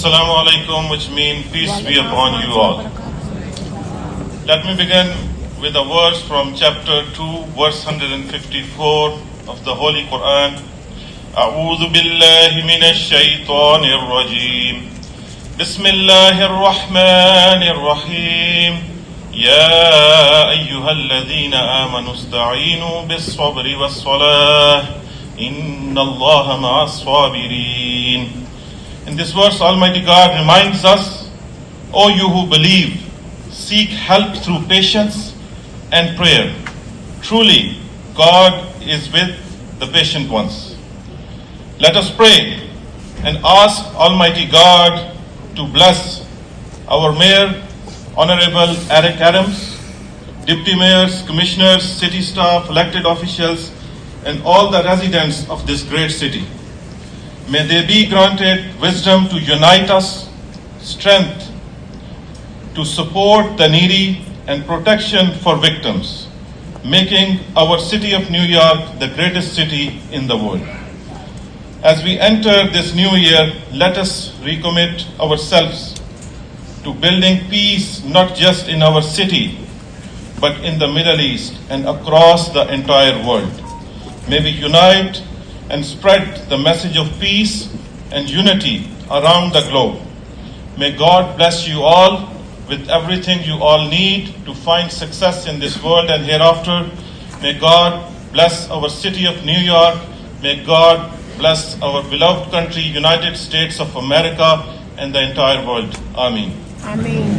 Assalamu alaikum, which means peace be upon you all. Let me begin with a verse from chapter 2, verse 154 of the Holy Quran. أعوذ بالله من الشيطان الرجيم. بسم الله الرحمن الرحيم. يا أيها الذين آمنوا استعينوا بالصبر والصلاة إن الله مع الصابرين. In this verse, Almighty God reminds us, O you who believe, seek help through patience and prayer. Truly, God is with the patient ones. Let us pray and ask Almighty God to bless our Mayor, Honorable Eric Adams, Deputy Mayors, Commissioners, City staff, elected officials, and all the residents of this great city. May they be granted wisdom to unite us, strength to support the needy, and protection for victims, making our city of New York the greatest city in the world. As we enter this new year, let us recommit ourselves to building peace not just in our city, but in the Middle East and across the entire world. May we unite and spread the message of peace and unity around the globe. May God bless you all with everything you all need to find success in this world and hereafter. May God bless our city of New York. May God bless our beloved country, United States of America, and the entire world. Amen. Ameen.